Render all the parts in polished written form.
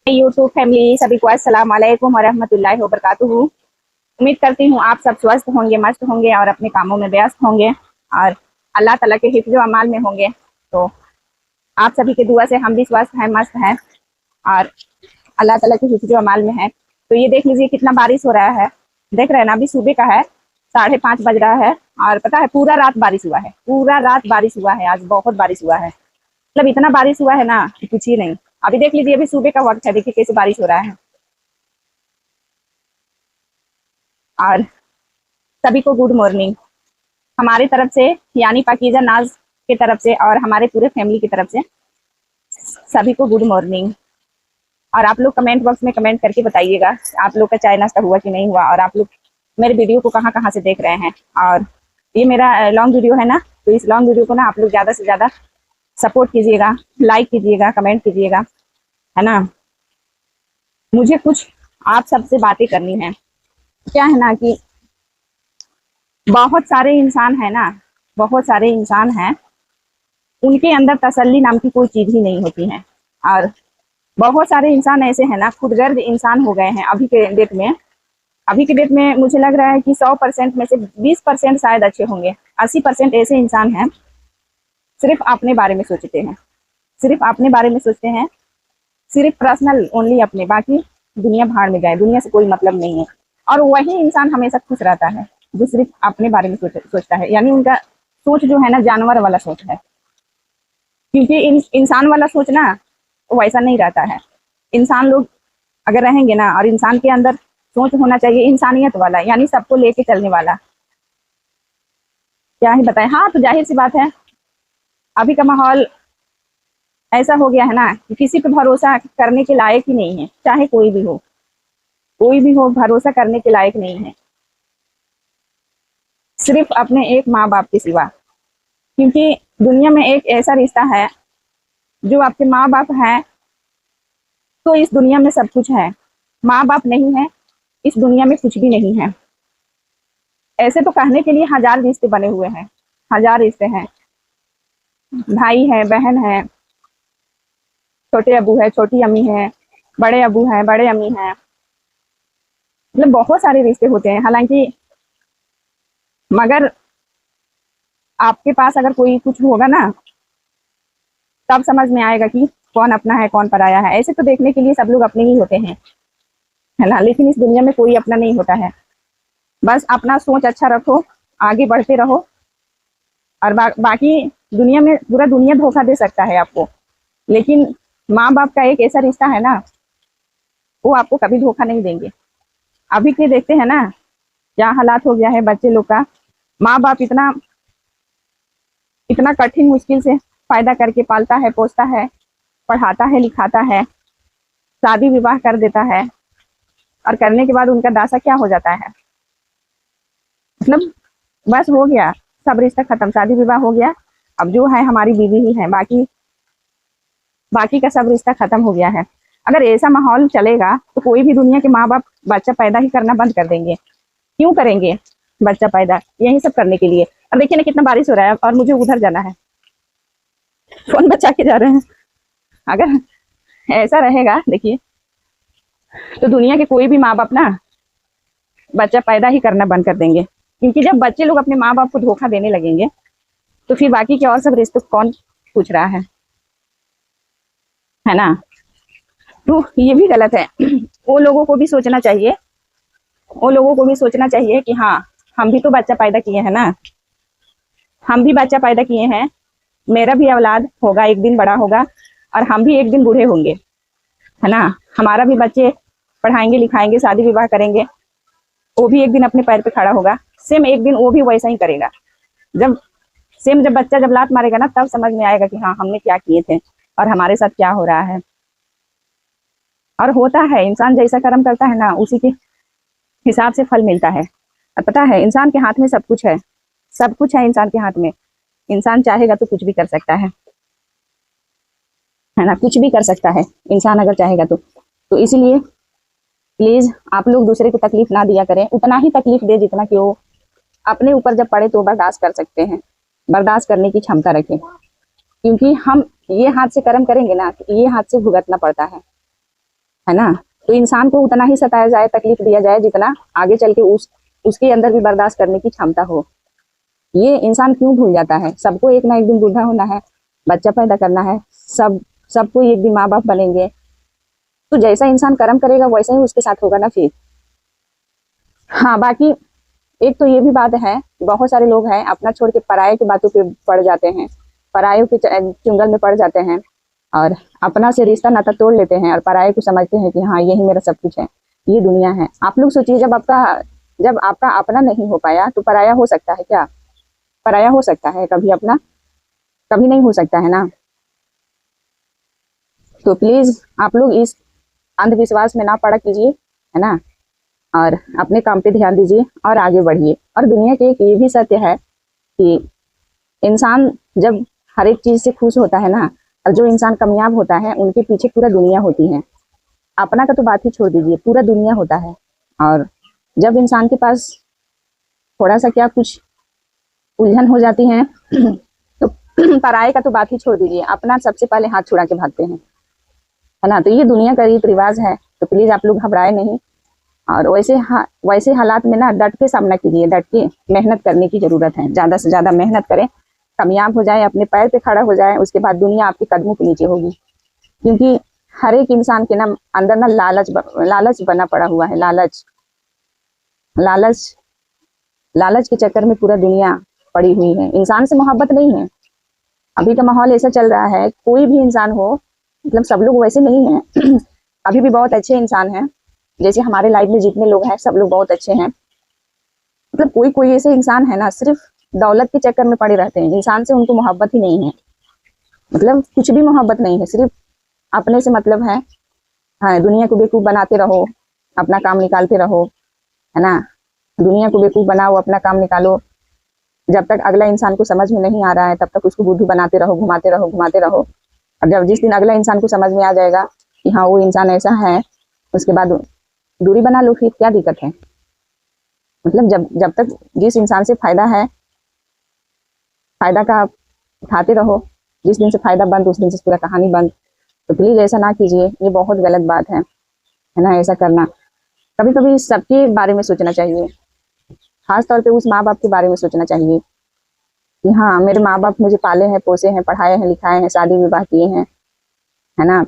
YouTube family सभी को अस्सलाम वालेकुम वरहमतुल्लाहि वबरकातुहू। उम्मीद करती हूँ आप सब स्वस्थ होंगे, मस्त होंगे और अपने कामों में व्यस्त होंगे और अल्लाह ताला के हिफ्ज़ व अमाल में होंगे। तो आप सभी के दुआ से हम भी स्वस्थ हैं, मस्त हैं और अल्लाह ताला के हिफ्ज़ व अमाल में है। तो ये देख लीजिए कितना बारिश हो रहा है, देख रहे हैं ना। अभी सुबह का है, 5:30 बज रहा है और पता है पूरा रात बारिश हुआ है, पूरा रात बारिश हुआ है। आज बहुत बारिश हुआ है, मतलब इतना बारिश हुआ है ना कि पूछिए नहीं। अभी देख लीजिए, अभी सुबह का वक्त है, देखिए कैसे बारिश हो रहा है। और सभी को गुड मॉर्निंग हमारी तरफ से, यानी पाकीज़ा नाज की तरफ से और हमारे पूरे फैमिली की तरफ से सभी को गुड मॉर्निंग। और आप लोग कमेंट बॉक्स में कमेंट करके बताइएगा आप लोग का चाय नाश्ता हुआ कि नहीं हुआ और आप लोग मेरे वीडियो को कहाँ कहाँ से देख रहे हैं। और ये मेरा लॉन्ग वीडियो है ना, तो इस लॉन्ग वीडियो को ना आप लोग ज़्यादा से ज़्यादा सपोर्ट कीजिएगा, लाइक कीजिएगा, कमेंट कीजिएगा, है ना। मुझे कुछ आप सबसे बातें करनी है। क्या है ना कि बहुत सारे इंसान है ना, बहुत सारे इंसान हैं, उनके अंदर तसल्ली नाम की कोई चीज़ ही नहीं होती है। और बहुत सारे इंसान ऐसे हैं ना, खुदगर्ज इंसान हो गए हैं अभी के डेट में। अभी के डेट में मुझे लग रहा है कि 100% में से 20% शायद अच्छे होंगे, 80% ऐसे इंसान हैं सिर्फ अपने बारे में सोचते हैं, सिर्फ अपने बारे में सोचते हैं, सिर्फ पर्सनल ओनली अपने, बाकी दुनिया भाड़ में जाए, दुनिया से कोई मतलब नहीं है। और वही इंसान हमेशा खुश रहता है जो सिर्फ अपने बारे में सोचता है, यानी उनका सोच जो है ना जानवर वाला सोच है। क्योंकि इंसान वाला सोचना वैसा नहीं रहता है। इंसान लोग अगर रहेंगे ना, और इंसान के अंदर सोच होना चाहिए इंसानियत वाला, यानी सबको लेके चलने वाला। क्या ही बताएं। हाँ, तो जाहिर सी बात है, अभी का माहौल ऐसा हो गया है ना कि किसी पे भरोसा करने के लायक ही नहीं है, चाहे कोई भी हो, कोई भी हो, भरोसा करने के लायक नहीं है, सिर्फ अपने एक माँ बाप के सिवा। क्योंकि दुनिया में एक ऐसा रिश्ता है, जो आपके माँ बाप हैं तो इस दुनिया में सब कुछ है, माँ बाप नहीं है इस दुनिया में कुछ भी नहीं है। ऐसे तो कहने के लिए हजार रिश्ते बने हुए हैं, हजार रिश्ते हैं, भाई है, बहन है, छोटे अबू है, छोटी अम्मी है, बड़े अबू है, बड़े अम्मी है, मतलब बहुत सारे रिश्ते होते हैं। हालांकि मगर आपके पास अगर कोई कुछ होगा ना, तब समझ में आएगा कि कौन अपना है कौन पराया है। ऐसे तो देखने के लिए सब लोग अपने ही होते हैं, है ना, लेकिन इस दुनिया में कोई अपना नहीं होता है। बस अपना सोच अच्छा रखो, आगे बढ़ते रहो, और बाकी दुनिया में पूरा दुनिया धोखा दे सकता है आपको, लेकिन माँ बाप का एक ऐसा रिश्ता है ना, वो आपको कभी धोखा नहीं देंगे। अभी के देखते हैं ना क्या हालात हो गया है बच्चे लोग का। माँ बाप इतना इतना कठिन मुश्किल से फायदा करके पालता है, पोसता है, पढ़ाता है, लिखाता है, शादी विवाह कर देता है, और करने के बाद उनका दासा क्या हो जाता है, मतलब बस हो गया, सब रिश्ता खत्म, शादी विवाह हो गया, अब जो है हमारी बीवी ही है, बाकी बाकी का सब रिश्ता खत्म हो गया है। अगर ऐसा माहौल चलेगा तो कोई भी दुनिया के माँ बाप बच्चा पैदा ही करना बंद कर देंगे। क्यों करेंगे बच्चा पैदा? यही सब करने के लिए। अब देखिए ना कितना बारिश हो रहा है और मुझे उधर जाना है, फोन बचा के जा रहे हैं। अगर ऐसा रहेगा देखिए, तो दुनिया के कोई भी माँ बाप ना बच्चा पैदा ही करना बंद कर देंगे। क्योंकि जब बच्चे लोग अपने माँ बाप को धोखा देने लगेंगे तो फिर बाकी के और सब रिश्ते कौन पूछ रहा है ना। तो ये भी गलत है। वो लोगों को भी सोचना चाहिए, वो लोगों को भी सोचना चाहिए कि हाँ, हम भी तो बच्चा पैदा किए हैं ना, हम भी बच्चा पैदा किए हैं, मेरा भी औलाद होगा, एक दिन बड़ा होगा और हम भी एक दिन बूढ़े होंगे, है ना। हमारा भी बच्चे पढ़ाएंगे, लिखाएंगे, शादी विवाह करेंगे, वो भी एक दिन अपने पैर पे खड़ा होगा, सेम एक दिन वो भी वैसा ही करेगा। जब बच्चा जब लात मारेगा ना, तब समझ में आएगा कि हाँ हमने क्या किए थे और हमारे साथ क्या हो रहा है। और होता है, इंसान जैसा कर्म करता है ना, उसी के हिसाब से फल मिलता है। और पता है इंसान के हाथ में सब कुछ है, सब कुछ है इंसान के हाथ में। इंसान चाहेगा तो कुछ भी कर सकता है ना, कुछ भी कर सकता है इंसान अगर चाहेगा तो इसीलिए प्लीज आप लोग दूसरे को तकलीफ ना दिया करें, उतना ही तकलीफ दे जितना कि वो अपने ऊपर जब पड़े तो बर्दाश्त कर सकते हैं, बर्दाश्त करने की क्षमता रखें। क्योंकि हम ये हाथ से कर्म करेंगे ना, तो ये हाथ से भुगतना पड़ता है है ना। तो इंसान को उतना ही सताया जाए, तकलीफ दिया जाए, जितना आगे चल के उसके अंदर भी बर्दाश्त करने की क्षमता हो। ये इंसान क्यों भूल जाता है? सबको एक ना एक दिन बूढ़ा होना है, बच्चा पैदा करना है, सबको एक दिन माँ बाप बनेंगे। तो जैसा इंसान कर्म करेगा वैसा ही उसके साथ होगा ना फिर। हाँ, बाकी एक तो ये भी बात है, बहुत सारे लोग हैं अपना छोड़ के पराये की बातों पे पड़ जाते हैं, परायों के चुंगल में पड़ जाते हैं और अपना से रिश्ता नाता तोड़ लेते हैं और पराये को समझते हैं कि हाँ यही मेरा सब कुछ है, ये दुनिया है। आप लोग सोचिए, जब आपका अपना नहीं हो पाया तो पराया हो सकता है क्या? पराया हो सकता है कभी अपना? कभी नहीं हो सकता है ना। तो प्लीज आप लोग इस अंधविश्वास में ना पड़ा कीजिए, है ना, और अपने काम पे ध्यान दीजिए और आगे बढ़िए। और दुनिया के एक ये भी सत्य है कि इंसान जब हर एक चीज से खुश होता है ना, और जो इंसान कामयाब होता है उनके पीछे पूरा दुनिया होती है। अपना का तो बात ही छोड़ दीजिए, पूरा दुनिया होता है। और जब इंसान के पास थोड़ा सा क्या कुछ उलझन हो जाती है तो पराये का तो बात ही छोड़ दीजिए, अपना सबसे पहले हाथ छुड़ा के भागते हैं, है ना। तो ये दुनिया का रीत रिवाज है। तो प्लीज आप लोग घबराए नहीं और वैसे हालात में ना डट के सामना कीजिए, डट के मेहनत करने की जरूरत है, ज्यादा से ज्यादा मेहनत करें, कामयाब हो जाए, अपने पैर पे खड़ा हो जाए, उसके बाद दुनिया आपके कदमों के नीचे होगी। क्योंकि हर एक इंसान के ना अंदर ना लालच बना पड़ा हुआ है। लालच लालच के चक्कर में पूरा दुनिया पड़ी हुई है, इंसान से मोहब्बत नहीं है। अभी का माहौल ऐसा चल रहा है, कोई भी इंसान हो, मतलब सब लोग वैसे नहीं है अभी भी बहुत अच्छे इंसान हैं, जैसे हमारे लाइफ में जितने लोग हैं सब लोग बहुत अच्छे हैं। मतलब कोई कोई ऐसे इंसान है ना, सिर्फ दौलत के चक्कर में पड़े रहते हैं, इंसान से उनको मोहब्बत ही नहीं है, मतलब कुछ भी मोहब्बत नहीं है, सिर्फ अपने से मतलब है। हाँ, दुनिया को बेवकूफ बनाते रहो, अपना काम निकालते रहो, है ना। दुनिया को बेवकूफ बनाओ, अपना काम निकालो। जब तक अगला इंसान को समझ में नहीं आ रहा है तब तक उसको बुद्धू बनाते रहो, घुमाते रहो, घुमाते रहो। और जब जिस दिन अगला इंसान को समझ में आ जाएगा कि हाँ वो इंसान ऐसा है, उसके बाद दूरी बना लो, फिर क्या दिक्कत है। मतलब जब तक जिस इंसान से फायदा है, फायदा का आप उठाते रहो, जिस दिन से फायदा बंद उस दिन से पूरा कहानी बंद। तो प्लीज ऐसा ना कीजिए, ये बहुत गलत बात है ना, ऐसा करना। कभी कभी सबके बारे में सोचना चाहिए, खास तौर पे उस माँ बाप के बारे में सोचना चाहिए कि हाँ मेरे माँ बाप मुझे पाले हैं, पोसे हैं, पढ़ाए हैं, लिखाए हैं, शादी विवाह किए हैं, है ना।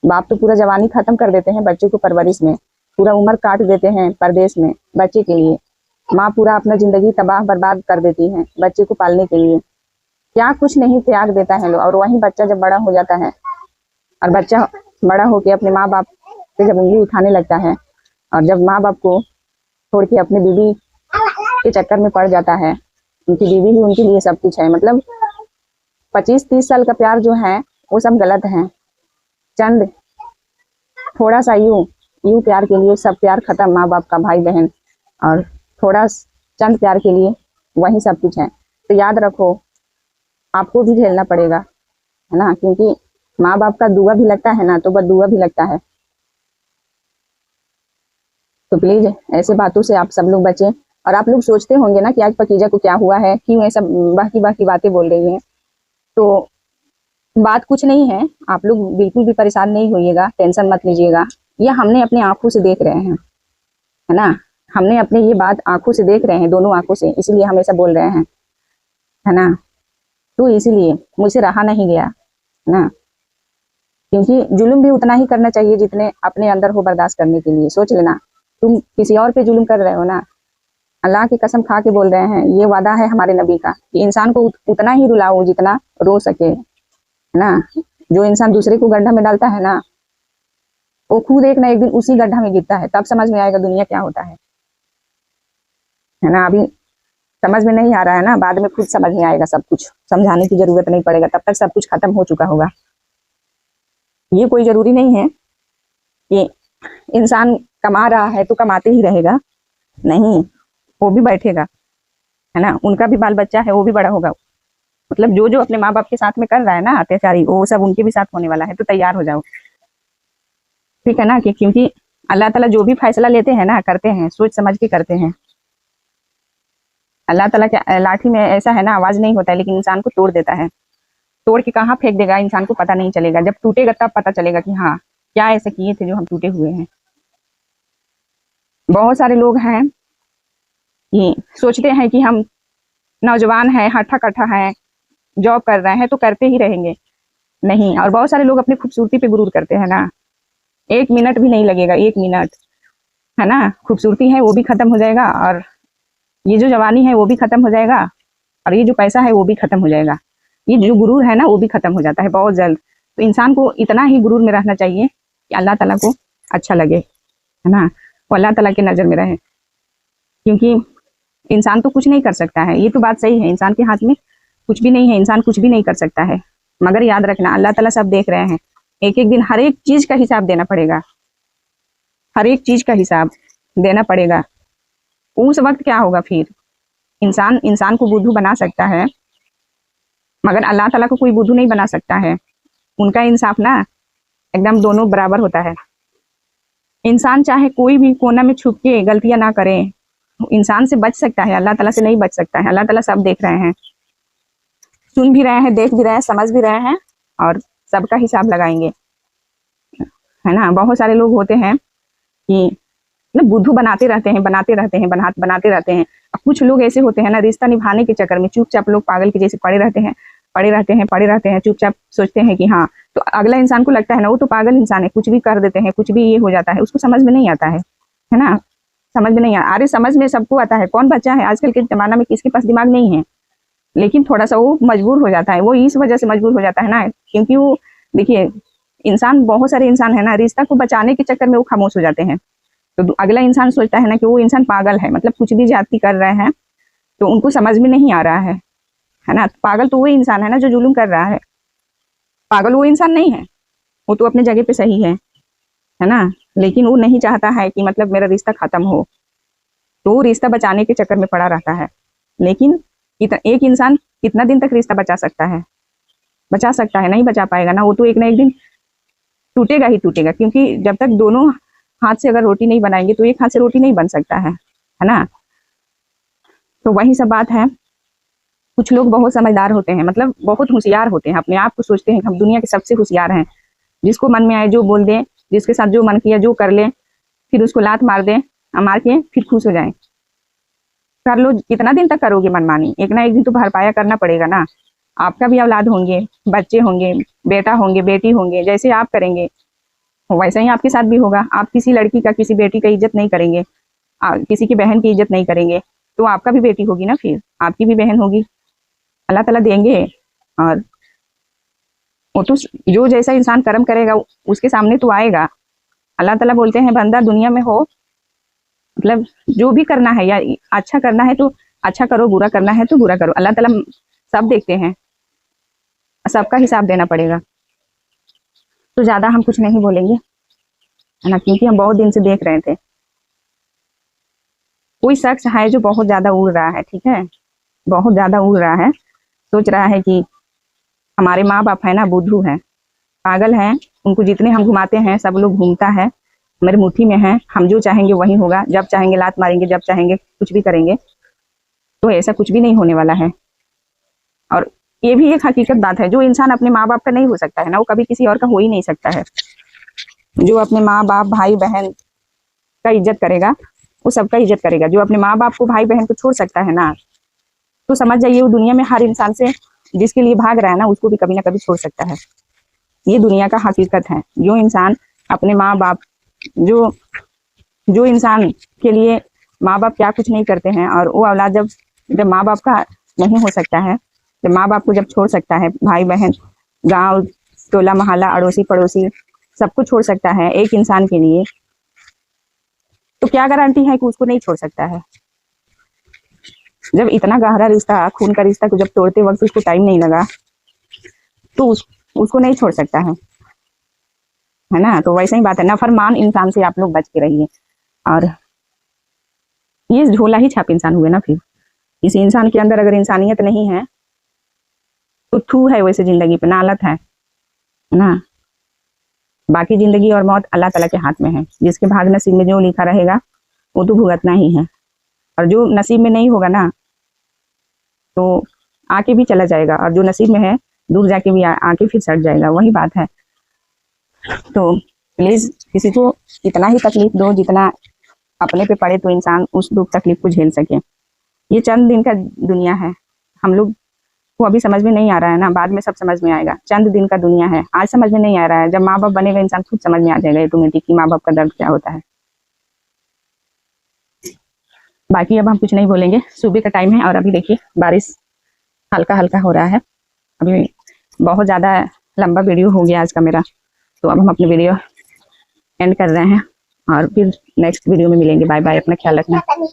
बाप तो पूरा जवानी खत्म कर देते हैं बच्चों को परवरिश में, पूरा उम्र काट देते हैं परदेश में बच्चे के लिए। माँ पूरा अपना जिंदगी तबाह बर्बाद कर देती है बच्चे को पालने के लिए, क्या कुछ नहीं त्याग देता है लोग। और वही बच्चा जब बड़ा हो जाता है और बच्चा बड़ा होके अपने माँ बाप से जब उंगली उठाने लगता है और जब माँ बाप को छोड़ के अपने बीवी के चक्कर में पड़ जाता है, उनकी बीवी ही उनके लिए सब कुछ है। मतलब 25-30 साल का प्यार जो है वो सब गलत है। चंद थोड़ा सा यूं प्यार के लिए सब प्यार खत्म, माँ बाप का, भाई बहन, और थोड़ा चंद प्यार के लिए वही सब कुछ है। तो याद रखो आपको भी झेलना पड़ेगा, है ना, क्योंकि माँ बाप का दुआ भी लगता है ना, तो बददुआ भी लगता है। तो प्लीज ऐसे बातों से आप सब लोग बचें। और आप लोग सोचते होंगे ना कि आज पकीजा को क्या हुआ है, क्यों ऐसा बाकी बातें बोल रही है। तो बात कुछ नहीं है, आप लोग बिल्कुल भी परेशान नहीं होइएगा, टेंशन मत लीजिएगा। ये हमने अपनी आंखों से देख रहे हैं, है ना, हमने अपने ये बात आंखों से देख रहे हैं, दोनों आंखों से, इसलिए हम ऐसा बोल रहे हैं, है ना। तो इसीलिए मुझसे रहा नहीं गया, है ना, क्योंकि जुल्म भी उतना ही करना चाहिए जितने अपने अंदर हो बर्दाश्त करने के लिए। सोच लेना, तुम किसी और पे जुल्म कर रहे हो ना, अल्लाह की कसम खा के बोल रहे हैं, ये वादा है हमारे नबी का कि इंसान को उतना ही रुलाओ जितना रो सके, है ना। जो इंसान दूसरे को गड्ढा में डालता है ना, वो खुद एक ना एक दिन उसी गड्ढा में गिरता है, तब समझ में आएगा दुनिया क्या होता है ना। अभी समझ में नहीं आ रहा है ना, बाद में खुद समझ में आएगा, सब कुछ समझाने की जरूरत नहीं पड़ेगा, तब तक सब कुछ खत्म हो चुका होगा। ये कोई जरूरी नहीं है कि इंसान कमा रहा है तो कमाते ही रहेगा, नहीं, वो भी बैठेगा, है ना, उनका भी बाल बच्चा है, वो भी बड़ा होगा। मतलब जो जो अपने माँ बाप के साथ में कर रहा है ना अत्याचारी, वो सब उनके भी साथ होने वाला है, तो तैयार हो जाओ, ठीक है ना। कि क्योंकि अल्लाह ताला जो भी फैसला लेते हैं ना, करते हैं सोच समझ के करते हैं। अल्लाह ताला के लाठी में ऐसा है ना, आवाज नहीं होता है, लेकिन इंसान को तोड़ देता है। तोड़ के कहाँ फेंक देगा इंसान को पता नहीं चलेगा, जब टूटेगा तब पता चलेगा कि हाँ क्या ऐसे किए थे जो हम टूटे हुए हैं। बहुत सारे लोग हैं कि सोचते हैं कि हम नौजवान हैं, हट्ठा कट्ठा हैं, जॉब कर रहे हैं तो करते ही रहेंगे। नहीं, और बहुत सारे लोग अपनी खूबसूरती पे गुरूर करते हैं ना। 1 मिनट भी नहीं लगेगा, 1 मिनट, है ना। खूबसूरती है वो भी खत्म हो जाएगा, और ये जो जवानी है वो भी खत्म हो जाएगा, और ये जो पैसा है वो भी खत्म हो जाएगा। ये जो गुरूर है ना वो भी खत्म हो जाता है बहुत जल्द। तो इंसान को इतना ही गुरूर में रहना चाहिए कि अल्लाह ताला को अच्छा लगे, है ना, वो अल्लाह ताला की नज़र में रहे। क्योंकि इंसान तो कुछ नहीं कर सकता है, ये तो बात सही है, इंसान के हाथ में कुछ भी नहीं है, इंसान कुछ भी नहीं कर सकता है। मगर याद रखना अल्लाह ताला सब देख रहे हैं। एक एक दिन हर एक चीज का हिसाब देना पड़ेगा, हर एक चीज का हिसाब देना पड़ेगा। उस वक्त क्या होगा फिर? इंसान इंसान को बुद्धू बना सकता है, मगर अल्लाह ताला को कोई बुद्धू नहीं बना सकता है। उनका इंसाफ ना एकदम दोनों बराबर होता है। इंसान चाहे कोई भी कोना में छुप के गलतियां ना करे, इंसान से बच सकता है, अल्लाह ताला से नहीं बच सकता है। अल्लाह ताला सब देख रहे हैं, सुन भी रहे हैं, देख भी रहे हैं, समझ भी रहे हैं, और सबका हिसाब लगाएंगे, है ना। बहुत सारे लोग होते हैं कि ना बुद्धू बनाते रहते हैं, बनाते रहते हैं, बनाते रहते हैं। अब कुछ लोग ऐसे होते हैं ना, रिश्ता निभाने के चक्कर में चुपचाप लोग पागल के जैसे पड़े रहते हैं, पड़े रहते हैं, पड़े रहते हैं, चुपचाप सोचते हैं कि हाँ, तो अगला इंसान को लगता है ना वो तो पागल इंसान है, कुछ भी कर देते हैं, कुछ भी ये हो जाता है, उसको समझ में नहीं आता है ना। समझ में नहीं आ, अरे समझ में सबको आता है, कौन बच्चा है आजकल के जमाना में, किसके पास दिमाग नहीं है। लेकिन थोड़ा सा वो मजबूर हो जाता है, वो इस वजह से मजबूर हो जाता है ना, क्योंकि वो देखिए इंसान, बहुत सारे इंसान है ना, रिश्ता को बचाने के चक्कर में वो खामोश हो जाते हैं। तो अगला इंसान सोचता है ना कि वो इंसान पागल है, मतलब कुछ भी ज्यादती कर रहे हैं, तो उनको समझ में नहीं आ रहा है ना। पागल तो वो इंसान है ना जो जुल्म कर रहा है, पागल वो इंसान नहीं है, वो तो अपने जगह पे सही है ना। लेकिन वो नहीं चाहता है कि मतलब मेरा रिश्ता खत्म हो, तो वो रिश्ता बचाने के चक्कर में पड़ा रहता है। लेकिन एक इंसान कितना दिन तक रिश्ता बचा सकता है? बचा सकता है? नहीं बचा पाएगा ना, वो तो एक ना एक दिन टूटेगा ही टूटेगा। क्योंकि जब तक दोनों हाथ से अगर रोटी नहीं बनाएंगे तो एक हाथ से रोटी नहीं बन सकता है ना। तो वही सब बात है। कुछ लोग बहुत समझदार होते हैं, मतलब बहुत होशियार होते हैं, अपने आप को सोचते हैं कि हम दुनिया के सबसे होशियार हैं। जिसको मन में आए जो बोल दे, जिसके साथ जो मन किया जो कर ले, फिर उसको लात मार दे, मार के फिर खुश हो जाए। कर लो, कितना दिन तक करोगे मनमानी? एक ना एक दिन तो भरपाया करना पड़ेगा ना। आपका भी औलाद होंगे, बच्चे होंगे, बेटा होंगे, बेटी होंगे, जैसे आप करेंगे वैसा ही आपके साथ भी होगा। आप किसी लड़की का, किसी बेटी का इज्जत नहीं करेंगे, किसी की बहन की इज्जत नहीं करेंगे, तो आपका भी बेटी होगी ना, फिर आपकी भी बहन होगी, अल्लाह ताला देंगे। और वो तो जो जैसा इंसान कर्म करेगा उसके सामने तो आएगा। अल्लाह ताला बोलते हैं बंदा दुनिया में हो, मतलब जो भी करना है, या अच्छा करना है तो अच्छा करो, बुरा करना है तो बुरा करो, अल्लाह ताला सब देखते हैं, सबका हिसाब देना पड़ेगा। तो ज्यादा हम कुछ नहीं बोलेंगे, है ना, क्योंकि हम बहुत दिन से देख रहे थे। कोई शख्स है जो बहुत ज्यादा उड़ रहा है, ठीक है, बहुत ज्यादा उड़ रहा है, सोच रहा है कि हमारे माँ बाप है ना बुद्धू है, पागल है, उनको जितने हम घुमाते हैं सब लोग घूमता है, मेरे मुट्ठी में है, हम जो चाहेंगे वही होगा, जब चाहेंगे लात मारेंगे, जब चाहेंगे कुछ भी करेंगे। तो ऐसा कुछ भी नहीं होने वाला है। और ये भी एक हकीकत बात है, जो इंसान अपने माँ बाप का नहीं हो सकता है ना, वो कभी किसी और का हो ही नहीं सकता है। जो अपने माँ बाप, भाई बहन का इज्जत करेगा वो सबका इज्जत करेगा। जो अपने माँ बाप को, भाई बहन को छोड़ सकता है ना, तो समझ जाइए वो दुनिया में हर इंसान से जिसके लिए भाग रहा है ना, उसको भी कभी ना कभी छोड़ सकता है। ये दुनिया का हकीकत है। जो इंसान अपने माँ बाप, जो जो इंसान के लिए माँ बाप क्या कुछ नहीं करते हैं, और वो औलाद जब माँ बाप का नहीं हो सकता है, जब माँ बाप को जब छोड़ सकता है, भाई बहन, गांव, टोला मोहल्ला, अड़ोसी पड़ोसी सबको छोड़ सकता है एक इंसान के लिए, तो क्या गारंटी है कि उसको नहीं छोड़ सकता है? जब इतना गहरा रिश्ता, खून का रिश्ता को जब तोड़ते वक्त उसको टाइम नहीं लगा, तो उसको नहीं छोड़ सकता है ना। तो वैसे ही बात है, नफरमान इंसान से आप लोग बच के रहिए। और ये झोला ही छाप इंसान हुए ना। फिर इस इंसान के अंदर अगर इंसानियत नहीं है तो थू है वैसे जिंदगी पे, नालत है ना। बाकी जिंदगी और मौत अल्लाह ताला के हाथ में है। जिसके भाग नसीब में जो लिखा रहेगा वो तो भुगतना ही है, और जो नसीब में नहीं होगा ना तो आके भी चला जाएगा, और जो नसीब में है दूर जाके भी आके फिर सट जाएगा। वही बात है। तो प्लीज किसी को इतना ही तकलीफ दो जितना अपने पे पड़े, तो इंसान उस दुख तकलीफ को झेल सके। ये चंद दिन का दुनिया है, हम लोग को अभी समझ में नहीं आ रहा है ना, बाद में सब समझ में आएगा। चंद दिन का दुनिया है, आज समझ में नहीं आ रहा है, जब माँ बाप बनेगा इंसान खुद समझ में आ जाएगा ऑटोमेटिक कि माँ बाप का दर्द क्या होता है। बाकी अब हम कुछ नहीं बोलेंगे, सुबह का टाइम है और अभी देखिए बारिश हल्का हल्का हो रहा है। अभी बहुत ज़्यादा लंबा वीडियो हो गया आज का मेरा, तो अब हम अपनी वीडियो एंड कर रहे हैं और फिर नेक्स्ट वीडियो में मिलेंगे। बाय बाय, अपना ख्याल रखना।